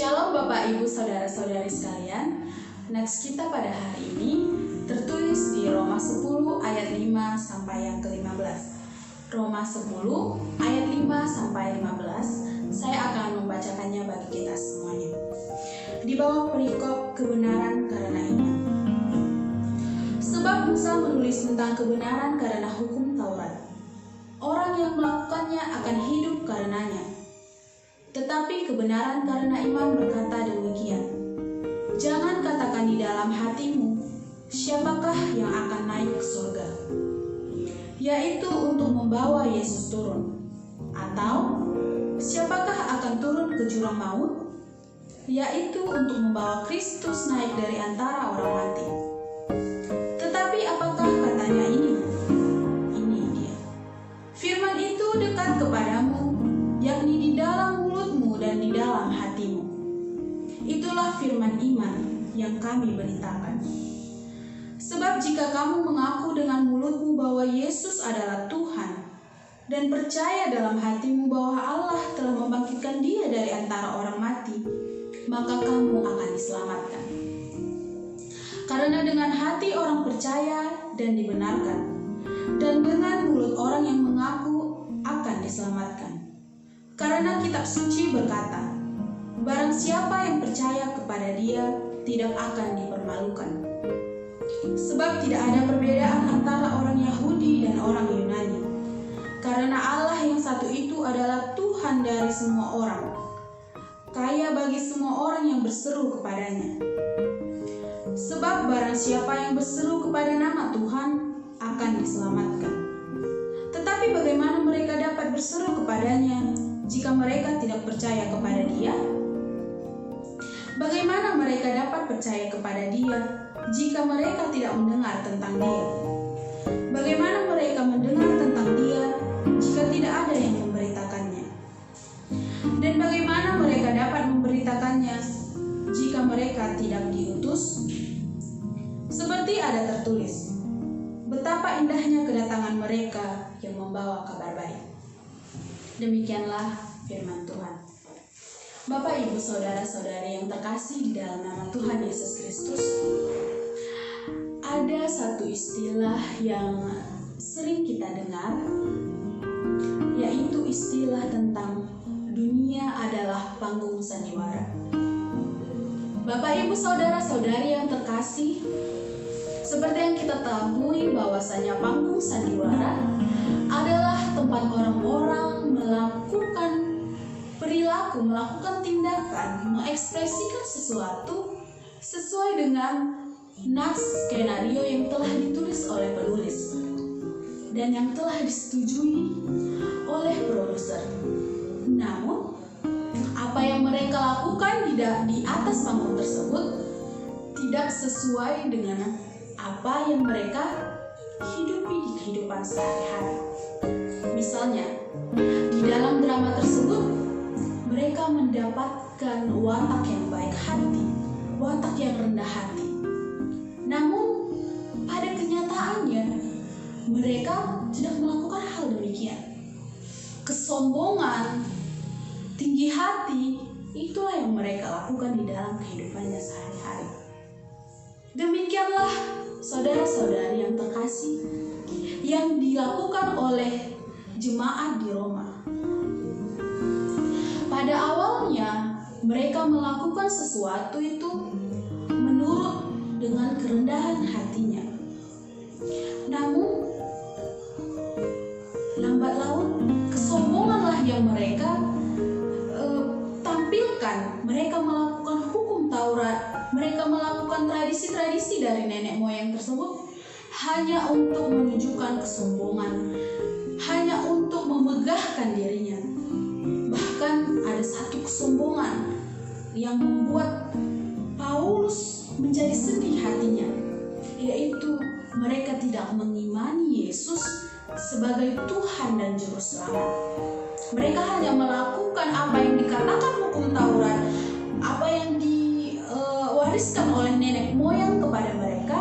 Shalom Bapak Ibu Saudara-saudari sekalian. Nats kita pada hari ini tertulis di Roma 10 ayat 5 sampai yang ke-15. Roma 10 ayat 5 sampai 15. Saya akan membacakannya bagi kita semuanya. Di bawah perikop kebenaran karena iman. Sebab Musa menulis tentang kebenaran karena hukum Taurat. Orang yang melakukannya akan hidup karenanya. Tetapi kebenaran karena iman berkata demikian. Jangan katakan di dalam hatimu, siapakah yang akan naik ke surga? Yaitu untuk membawa Yesus turun. Atau, siapakah akan turun ke jurang maut? Yaitu untuk membawa Kristus naik dari antara orang mati. Tetapi apakah katanya ini? Ini dia. Firman itu dekat kepadamu, yakni di dalam mulutmu dan di dalam hatimu. Itulah firman iman yang kami beritakan. Sebab jika kamu mengaku dengan mulutmu bahwa Yesus adalah Tuhan dan percaya dalam hatimu bahwa Allah telah membangkitkan Dia dari antara orang mati, maka kamu akan diselamatkan. Karena dengan hati orang percaya dan dibenarkan, dan dengan mulut orang yang mengaku akan diselamatkan. Karena kitab suci berkata, barang siapa yang percaya kepada Dia tidak akan dipermalukan. Sebab tidak ada perbedaan antara orang Yahudi dan orang Yunani. Karena Allah yang satu itu adalah Tuhan dari semua orang, kaya bagi semua orang yang berseru kepadanya. Sebab barang siapa yang berseru kepada nama Tuhan akan diselamatkan. Tetapi bagaimana mereka dapat berseru kepadanya jika mereka tidak percaya kepada Dia? Bagaimana mereka dapat percaya kepada Dia jika mereka tidak mendengar tentang Dia? Bagaimana mereka mendengar tentang Dia jika tidak ada yang memberitakannya? Dan bagaimana mereka dapat memberitakannya jika mereka tidak diutus? Seperti ada tertulis, betapa indahnya kedatangan mereka yang membawa kabar baik. Demikianlah firman Tuhan. Bapak, Ibu, Saudara-saudari yang terkasih di dalam nama Tuhan Yesus Kristus, ada satu istilah yang sering kita dengar, yaitu istilah tentang dunia adalah panggung sandiwara. Bapak, Ibu, Saudara-saudari yang terkasih, seperti yang kita ketahui bahwasanya panggung sandiwara adalah tempat orang-orang melakukan perilaku, melakukan tindakan, mengekspresikan sesuatu sesuai dengan nats skenario yang telah ditulis oleh penulis dan yang telah disetujui oleh produser. Namun, apa yang mereka lakukan di atas panggung tersebut tidak sesuai dengan apa yang mereka hidupi di kehidupan sehari-hari. Misalnya, di dalam drama tersebut, mereka mendapatkan watak yang baik hati, watak yang rendah hati. Namun, pada kenyataannya, mereka tidak melakukan hal demikian. Kesombongan, tinggi hati, itulah yang mereka lakukan di dalam kehidupannya sehari-hari. Demikianlah saudara-saudari yang terkasih yang dilakukan oleh jemaat di Roma. Pada awalnya mereka melakukan sesuatu itu menurut dengan kerendahan hatinya. Namun lambat laun kesombonganlah yang mereka tampilkan. Mereka melakukan hukum Taurat, mereka melakukan tradisi-tradisi dari nenek moyang tersebut hanya untuk menunjukkan kesombongan, hanya untuk memegahkan dirinya. Bahkan ada satu kesombongan yang membuat Paulus menjadi sedih hatinya, yaitu mereka tidak mengimani Yesus sebagai Tuhan dan Juru Selamat. Mereka hanya melakukan apa yang dikatakan hukum Taurat, apa yang diwariskan oleh nenek moyang kepada mereka,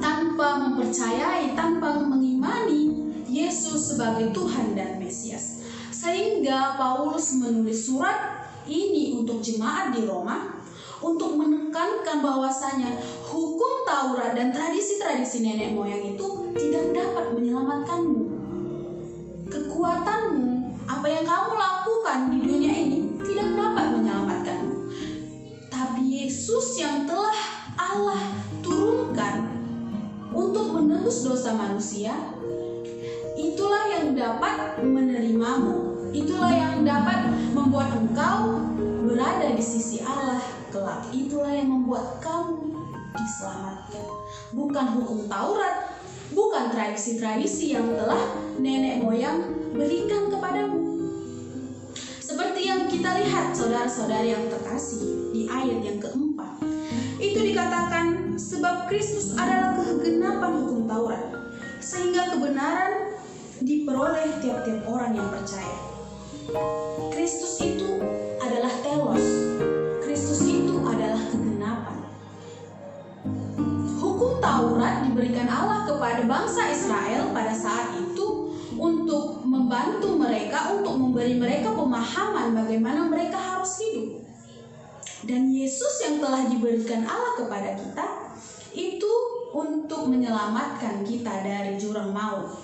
tanpa mempercayai, tanpa mengimani Yesus sebagai Tuhan dan Mesias. Sehingga Paulus menulis surat ini untuk jemaat di Roma, untuk menekankan bahwasanya hukum Taurat dan tradisi-tradisi nenek moyang itu tidak dapat menyelamatkanmu. Kekuatanmu, apa yang kamu lakukan di dunia ini tidak dapat menyelamatkanmu. Tapi Yesus yang telah Allah turunkan untuk menebus dosa manusia, itulah yang dapat menerimamu. Itulah yang dapat membuat engkau berada di sisi Allah kelak. Itulah yang membuat kamu diselamatkan. Bukan hukum Taurat, bukan tradisi-tradisi yang telah nenek moyang berikan kepadamu. Seperti yang kita lihat, saudara-saudari yang terkasih, di ayat yang keempat, itu dikatakan sebab Kristus adalah kegenapan hukum Taurat, sehingga kebenaran diperoleh tiap-tiap orang yang percaya. Kristus itu adalah telos. Kristus itu adalah kegenapan. Hukum Taurat diberikan Allah kepada bangsa Israel pada saat itu untuk membantu mereka, untuk memberi mereka pemahaman bagaimana mereka harus hidup. Dan Yesus yang telah diberikan Allah kepada kita itu untuk menyelamatkan kita dari jurang maut.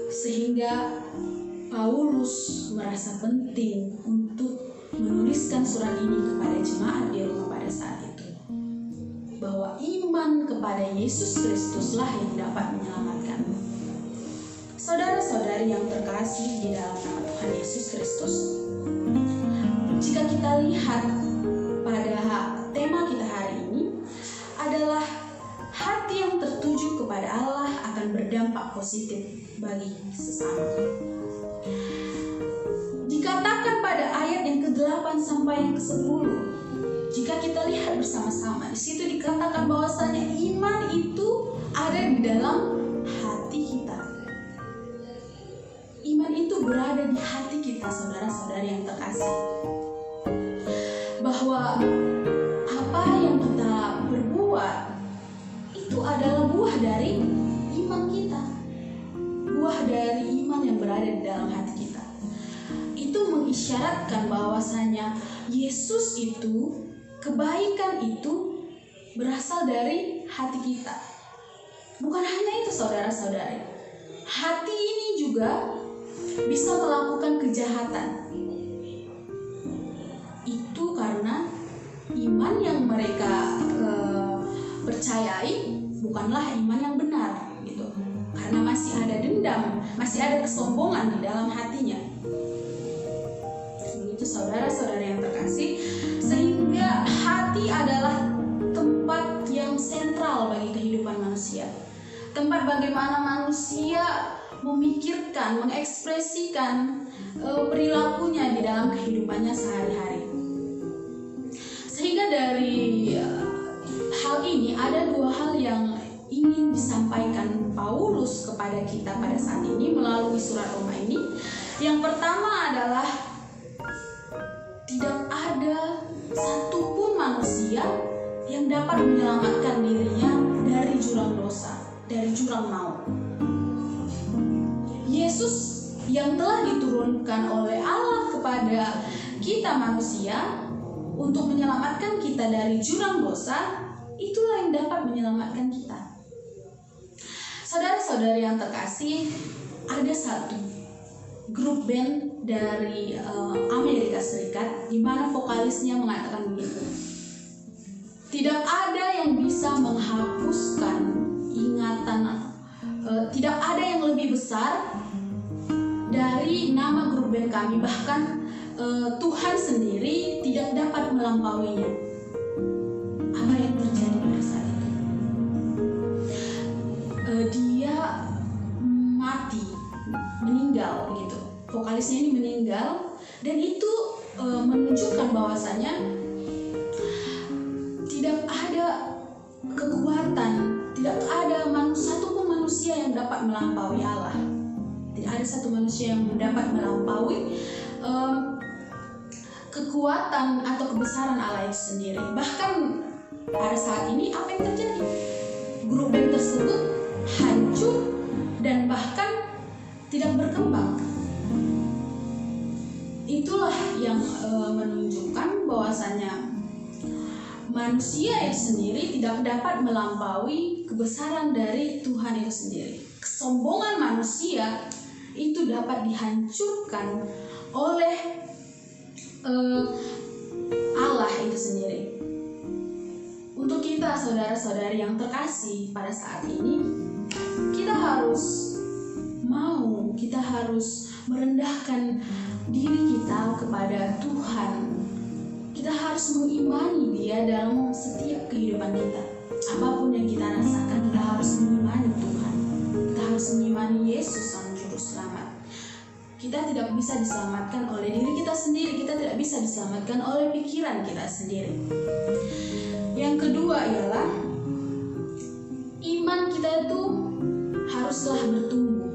Sehingga Paulus merasa penting untuk menuliskan surat ini kepada jemaat di Roma pada saat itu, bahwa iman kepada Yesus Kristuslah yang dapat menyelamatkanmu. Saudara-saudari yang terkasih di dalam nama Tuhan Yesus Kristus, jika kita lihat pada tema kita hari ini adalah hati yang tertuju kepada Allah akan berdampak positif bagi sesama. Dikatakan pada ayat yang ke-8 sampai yang ke-10, jika kita lihat bersama-sama, di situ dikatakan bahwasanya iman itu ada di dalam hati kita. Iman itu berada di hati kita, saudara-saudari yang terkasih. Bahwa apa yang kita berbuat itu adalah buah dari iman kita. Buah dari iman yang berada di dalam hati kita. Itu mengisyaratkan bahwasanya Yesus itu, kebaikan itu berasal dari hati kita. Bukan hanya itu, saudara-saudari. Hati ini juga bisa melakukan kejahatan. Itu karena iman yang mereka percayai bukanlah iman yang benar, gitu. Karena masih ada dendam, masih ada kesombongan di dalam hatinya. Begitu saudara-saudara yang terkasih, sehingga hati adalah tempat yang sentral bagi kehidupan manusia. Tempat bagaimana manusia memikirkan, mengekspresikan perilakunya di dalam kehidupannya sehari-hari. Sehingga dari hal ini ada dua hal yang ingin disampaikan Paulus kepada kita pada saat ini melalui surat Roma ini. Yang pertama adalah tidak ada satupun manusia yang dapat menyelamatkan dirinya dari jurang dosa, dari jurang maut. Yesus yang telah diturunkan oleh Allah kepada kita manusia untuk menyelamatkan kita dari jurang dosa, itulah yang dapat menyelamatkan kita. Saudara-saudari yang terkasih, ada satu grup band dari Amerika Serikat di mana vokalisnya mengatakan begitu. Tidak ada yang bisa menghapuskan ingatan, tidak ada yang lebih besar dari nama grup band kami, bahkan Tuhan sendiri tidak dapat melampauinya. Apa yang terjadi pada saat itu? Dia mati, meninggal begitu. Vokalisnya ini meninggal, dan itu menunjukkan bahwasanya tidak ada kekuatan, tidak ada satupun manusia yang dapat melampaui Allah. Tidak ada satu manusia yang dapat melampaui kekuatan atau kebesaran Allah itu sendiri. Bahkan pada saat ini apa yang terjadi? Grup band tersebut hancur dan bahkan tidak berkembang. itulah yang menunjukkan bahwasanya manusia itu sendiri tidak dapat melampaui kebesaran dari Tuhan itu sendiri. Kesombongan manusia itu dapat dihancurkan oleh Allah itu sendiri. Untuk kita saudara-saudari yang terkasih pada saat ini, kita harus merendahkan diri kita kepada Tuhan. Kita harus mengimani Dia dalam setiap kehidupan kita. Apapun yang kita rasakan, kita harus mengimani Tuhan. Kita harus mengimani Yesus Sang Juru Selamat. Kita tidak bisa diselamatkan oleh diri kita sendiri. Kita tidak bisa diselamatkan oleh pikiran kita sendiri. Yang kedua ialah iman kita itu haruslah bertumbuh.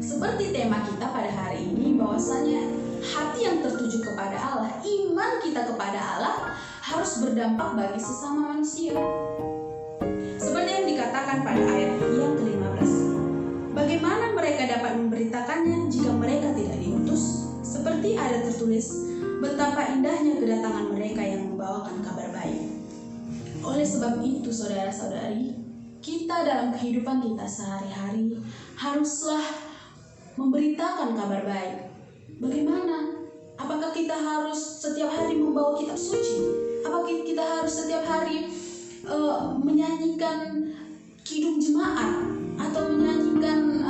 Seperti tema kita pada hari ini, bahwasanya hati yang tertuju kepada Allah, iman kita kepada Allah harus berdampak bagi sesama manusia. Seperti yang dikatakan pada ayat yang ke-15. Bagaimana mereka dapat memberitakannya jika mereka tidak diutus? Seperti ada tertulis, betapa indahnya kedatangan mereka yang membawakan kabar baik. Oleh sebab itu, saudara-saudari, kita dalam kehidupan kita sehari-hari haruslah memberitakan kabar baik. Bagaimana? Apakah kita harus setiap hari membawa kitab suci? Apakah kita harus setiap hari menyanyikan kidung jemaat atau menyanyikan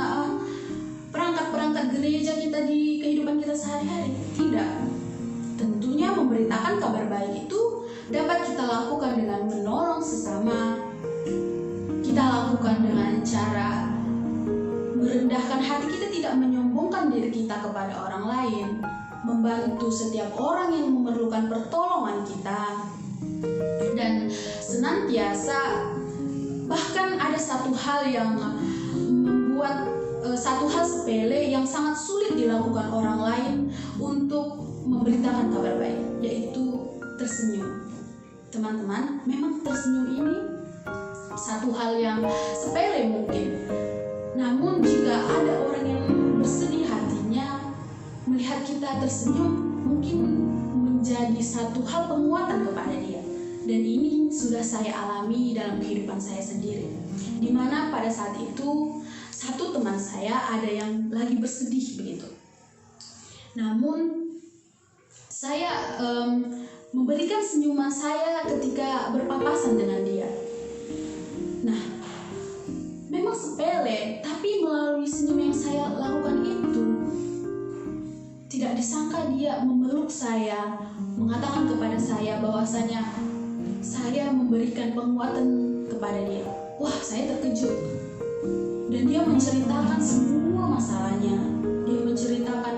perangkat-perangkat gereja kita di kehidupan kita sehari-hari? Tidak. Tentunya memberitakan kabar baik itu dapat kita lakukan dengan menolong sesama. Kita lakukan dengan cara merendahkan hati kita, tidak menyombongkan diri kita kepada orang lain, membantu setiap orang yang memerlukan pertolongan kita, dan senantiasa, bahkan ada satu hal yang membuat satu hal sepele yang sangat sulit dilakukan orang lain untuk memberitakan kabar baik, yaitu tersenyum. Teman-teman, memang tersenyum ini satu hal yang sepele mungkin. Namun jika ada orang yang bersedih hatinya melihat kita tersenyum, mungkin menjadi satu hal penguatan kepada dia. Dan ini sudah saya alami dalam kehidupan saya sendiri, dimana pada saat itu satu teman saya ada yang lagi bersedih begitu. Namun saya memberikan senyuman saya ketika berpapasan dengan dia. Nah, memang sepele, tapi melalui senyum yang saya lakukan itu, tidak disangka dia memeluk saya, mengatakan kepada saya bahwasanya saya memberikan penguatan kepada dia. Wah, saya terkejut. Dan dia menceritakan semua masalahnya. Dia menceritakan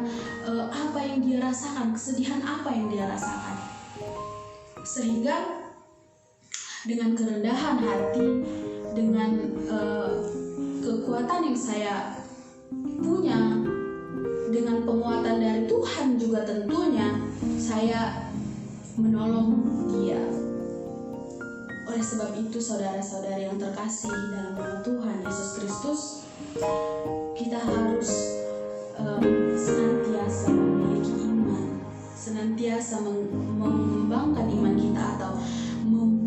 apa yang dia rasakan, kesedihan apa yang dia rasakan. Sehingga dengan kerendahan hati, dengan kekuatan yang saya punya, dengan penguatan dari Tuhan juga tentunya, saya menolong dia. Oleh sebab itu, saudara-saudari yang terkasih dalam nama Tuhan Yesus Kristus, kita harus senantiasa memiliki iman, senantiasa mengembangkan iman kita, atau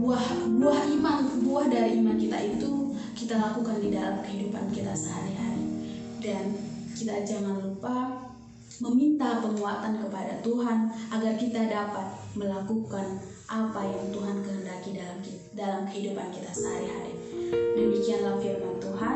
buah dari iman kita itu kita lakukan di dalam kehidupan kita sehari-hari. Dan kita jangan lupa meminta penguatan kepada Tuhan agar kita dapat melakukan apa yang Tuhan kehendaki dalam kehidupan kita sehari-hari. Demikianlah firman Tuhan.